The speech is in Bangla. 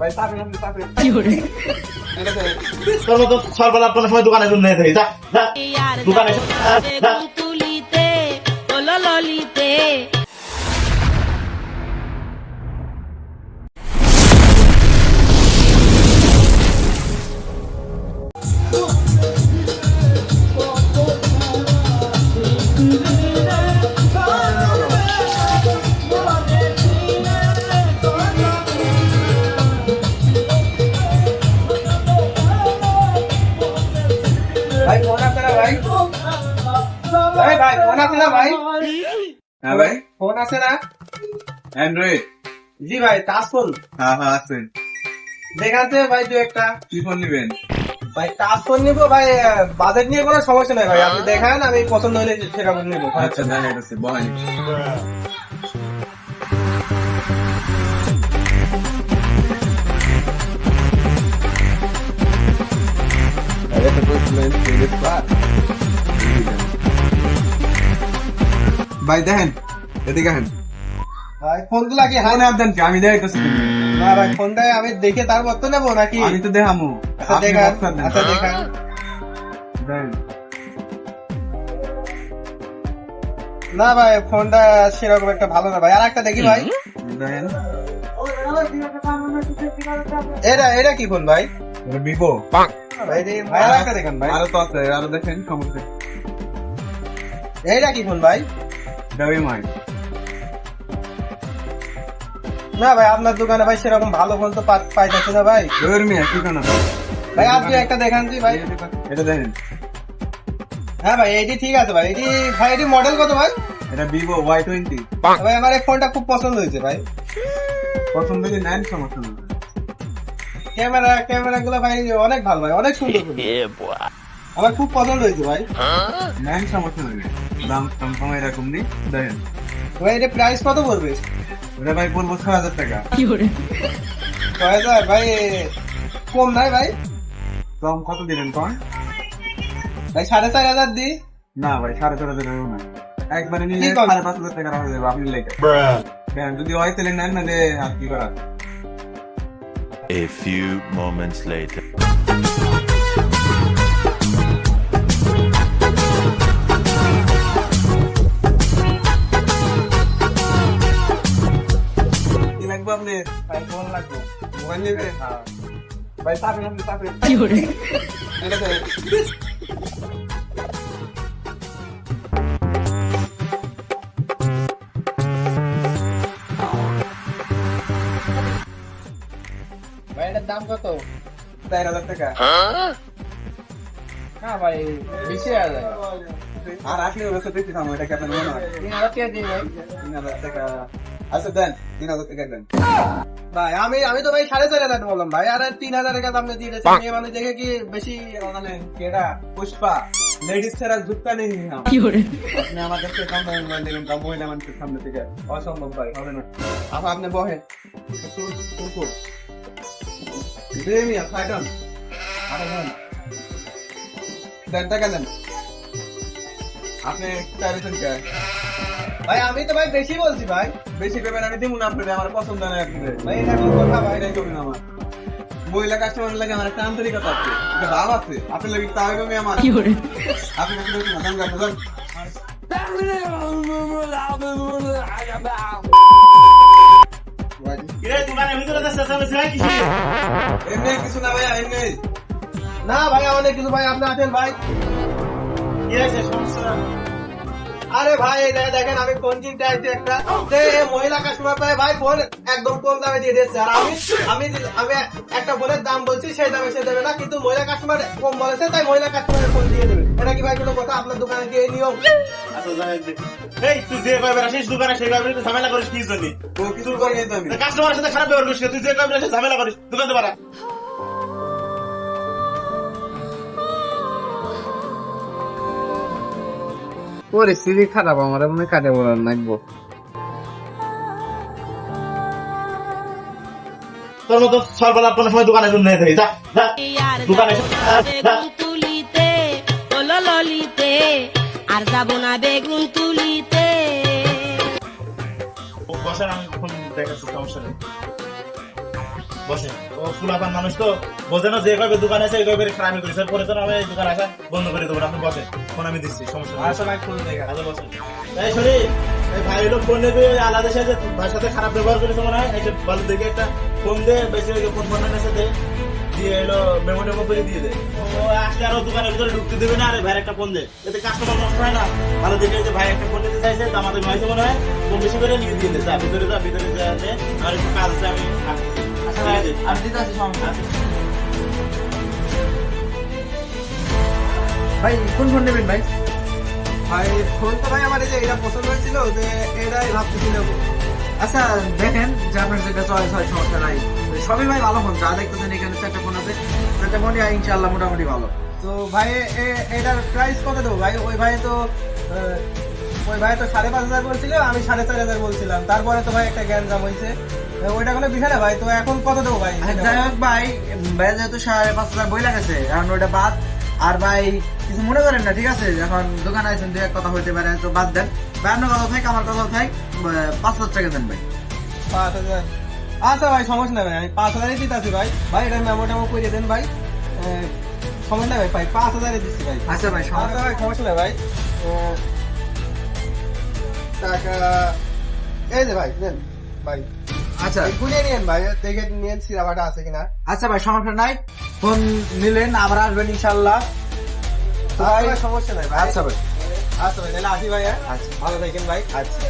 ভাই চাপেন আপনি চাপেন। তোর মতো সর্বলাভ কোনো সময় দোকানে জন্য থাকি যা যা দোকানে যা। তুলিতে ললিতে ভাই ফোন আছে না ভাই? ভাই ফোন আছে না ভাই? হ্যাঁ ভাই, ফোন আছে না? অ্যান্ড্রয়েড। জি ভাই টাচ ফোন হ্যাঁ হ্যাঁ আছে। দেখাচ্ছে ভাই দু একটা। কি ফোন নিবেন? ভাই টাচ ফোন নিবো ভাই, বাজেট নিয়ে কোনো সমস্যা নেই ভাই, আপনি দেখান আমি পছন্দ হলে সেটা ফোন নিবো। আচ্ছা দেখাইতেছি, বলেন। ভাই দেখেন, এদিকে আসেন। ভাই ফোনগুলা কি হাই ফোনে আপনি কি আমি দেখাইতেছি? না ভাই ফোনটা আমি দেখে তারপর তো নেবো নাকি? আমি তো দেখামু। আচ্ছা আপনি দেখান, বক্সার দেন। আচ্ছা দেখান। দেন। না ভাই ফোনটা সেরকম একটা ভালো না ভাই, আর একটা দেখি ভাই। দেন। এটা কি ফোন ভাই? এটা ভিভো। ভাই ভাই আর একটা দেখান ভাই। আরো তো আছে, আরো দেখেন, সমস্যা। এটা কি ফোন ভাই? এটা এমআই। না ভাই আপনার দোকানে ভাই সেরকম ভালো ফোন তো পাইতেছি না ভাই। জয়ের মিয়া কি কেন? ভাই আপনি একটা দেখান জি ভাই। এটা দেখেন, হ্যাঁ ভাই এটি ঠিক আছে ভাই, এটি মডেল কত ভাই? এটা ভিভো Y20। ভাই আমার এই ফোনটা খুব পছন্দ হয়েছে ভাই। পছন্দ হলে নেন, সমস্যা নেই। ক্যামেরা গুলো ভাই অনেক ভালো ভাই, অনেক সুন্দর ফোন। আমার খুব পছন্দ হয়েছে ভাই। নেন, সমস্যা নেই। দাম কম কম এরকম নি। দেখেন, ভাই এটা প্রাইস কত পড়বে? এটা ভাই বলবো ৬,০০০ টাকা। ৬,০০০ ভাই, কম নাই ভাই? কম কত দিলেন কন? ভাই ৪,৫০০ দি। না ভাই, ৪,৫০০ না। একবারে নিলে কি কম? ৫,৫০০ টাকা রাখা যাবে আপনি লেগে। দেখেন, যদি হয় তাহলে নেন, না আর কি করা। A few moments later. কি লাগবে আপনি? ভাই ফোন লাগবে। মোবাইল নেবে? হ্যাঁ। ভাই চাপেন আপনি চাপেন। এটা দেখেন। ভাই এটার দাম কত? ৪,০০০ টাকা। না ভাই বেশি হয়ে যায়। আর আসলে বছর বেশি দাম, এটা কি আপনার মনে হয়? ৩,০০০ টাকা দিন ভাই। ৩,০০০ টাকা। আচ্ছা দেন, ৩,০০০ টাকা দেন। ভাই আমি তো ভাই ৪,৫০০ বললাম ভাই, আর ৩,০০০ টাকা দাম দিয়ে দিয়েছেন। মেয়ে মানুষ দেখে কি বেশি মানে কেডা? পুষ্পা, লেডিস ছাড়া জুতা নেই। আপনি আমার কাছে কম দামে মোবাইল দেবেন, তা মহিলা মানুষের সামনে থেকে অসম্ভব ভাই, হবে না। আপনি বহেন। প্রেমিয়া ফাইডন আরে দেন, টাকা দেন। আপনি চাইছেন কে? ভাই আমি তো ভাই বেশি বলছি ভাই। বেশি পেবেন, আমি দিব না আপনাদের, আমার পছন্দ নয় আপনাদের। ভাই এটা কোন কথা ভাই? এটাই করবেন আমার মহিলা কাস্টমার লাগে, আমার একটা আন্তরিকতা আছে, একটা ভাব আছে। আপনি লাগে তাই আমি আমার আপনি কাছে বেশি না, দাম রাখবেন। কিরে দোকানের ভিতরে তো চেঁচামেচি হয় কিসে? এমনি কিছু না ভাইয়া, এমনি। না ভাই অনেক কিছু ভাই, আপনি আছেন ভাই। কি হয়েছে সমস্যা? আরে ভাই এই দেখেন আমি ফোন কিনতে আসছি একটা, যে এই মহিলা কাস্টমার পায় ভাই ফোন একদম কম দামে দিয়ে দিচ্ছে, আর আমি আমি একটা ফোনের দাম বলছি সেই দামে সে দেবে না, কিন্তু মহিলা কাস্টমার কম বলেছে তাই মহিলা কাস্টমারের ফোন দিয়ে দেবে। এটা কি ভাই কোনো কথা? আপনার দোকানে কি এই নিয়ম? আচ্ছা যাই হোক। এই তুই যে কয়বার আসিস দোকানে সেই কয়বার তুই ঝামেলা করিস কি জন্য? ও কিছু করে নিয়ে তো আমি। কাস্টমারের সাথে খারাপ ব্যবহার করিস না, তুই যে কয়বার আসিস ঝামেলা করিস দোকান তো পারা। পরিস্থিতি খারাপ, আমার মনে কাটে বলার লাগবো। তোর মতো সর্বলাভ কোনো সময় দোকানে জন্য থাকি যা যা দোকানে যা। তুলিতে ললিতে আর যাব না বেগুন তুলিতে। বসেন, আমি ফোন দেখাচ্ছি, সমস্যা নেই। বসে ও ফুলাপান মানুষ তো বোঝে না, যে কবে দোকানে আছে এই কবে ক্রাইম করেছে, পরে তো আমি এই দোকানে আসা বন্ধ করে দেবো, আপনি বসে, ফোন আমি দিচ্ছি, সমস্যা নেই। আসো ভাই ফোন দেখা আচ্ছা বসে। এই শরীর, এই ভাই হলো ফোন নেবে, আলাদা সাথে ভাইয়ের সাথে খারাপ ব্যবহার করেছে মনে হয়, এই যে বলে দেখে একটা ফোন দে, বেশি ফোন ফোনের সাথে দিয়ে এলো মেমো টেমো করে দিয়ে দে। ও আসলে আরো দোকানের ভিতরে ঢুকতে দেবে না, আরে ভাইয়ের একটা ফোন দে, এতে কাস্টমার নষ্ট হয় না। ভালো দেখে যে ভাই একটা ফোন নিতে চাইছে, দামাতে হয়েছে মনে হয়, ফোন বেশি করে নিয়ে দিয়ে দে, যা ভিতরে যা, ভিতরে যা, আর একটু কাজ আছে আমি আসছি। আচ্ছা ভাই, আমি দিতে আছি সমস্যা আছে। ভাই কোন ফোন নেবেন ভাই? ভাই ফোন তো ভাই আমার এই যে এটা পছন্দ হয়েছিল, যে এটাই ভাবতেছি নেবো। আচ্ছা দেখেন যে আপনার যেটা চয়েস হয় সমস্যা নাই, সবই ভাই ভালো ফোন, যা দেখতেছেন এখানে 4টা ফোন আছে, 4টা ফোনই ইনশাআল্লাহ মোটামুটি ভালো। তো ভাই এটার প্রাইস কত দেবো ভাই? ওই ভাই তো 5,500 বলছিল, আমি 4,500 বলছিলাম, তারপরে তো ভাই একটা গ্যাঞ্জাম হয়েছে, ওইটা কোনো বিষয় না ভাই। তো এখন কত দেবো ভাই? যাই হোক ভাই, ভাই যেহেতু 5,500 বই লাগাছে, এখন ওইটা বাদ। আর ভাই কিছু মনে করেন না, ঠিক আছে? এখন দোকানে আছেন, দু এক কথা হইতে পারে, তো বাদ দেন ভাই, আপনার কথা থাক, আমার কথা থাক, 5,000 টাকা দেন ভাই। 5,000? আচ্ছা ভাই সমস্যা নেই ভাই, আমি 5,000 দিতে আছি ভাই। ভাই এটা মেমো টেমো করে দেন ভাই, সমস্যা নেই ভাই, 5,000 দিচ্ছি ভাই। আচ্ছা ভাই আচ্ছা ভাই সমস্যা নেই ভাই। টাকা এই যে ভাই নেন ভাই, আচ্ছা গুনে নিয়েন ভাই, দেখে নিয়েন সিরাবাটা আছে কিনা। আচ্ছা ভাই সমস্যা নাই, ফোন নিলেন আবার আসবেন ইনশাল্লাহ। তো ভাই ভাই সমস্যা নেই ভাই। আচ্ছা ভাই, আচ্ছা ভাই তাহলে আসি ভাই, হ্যাঁ? আচ্ছা ভালো থাকেন ভাই। আচ্ছা।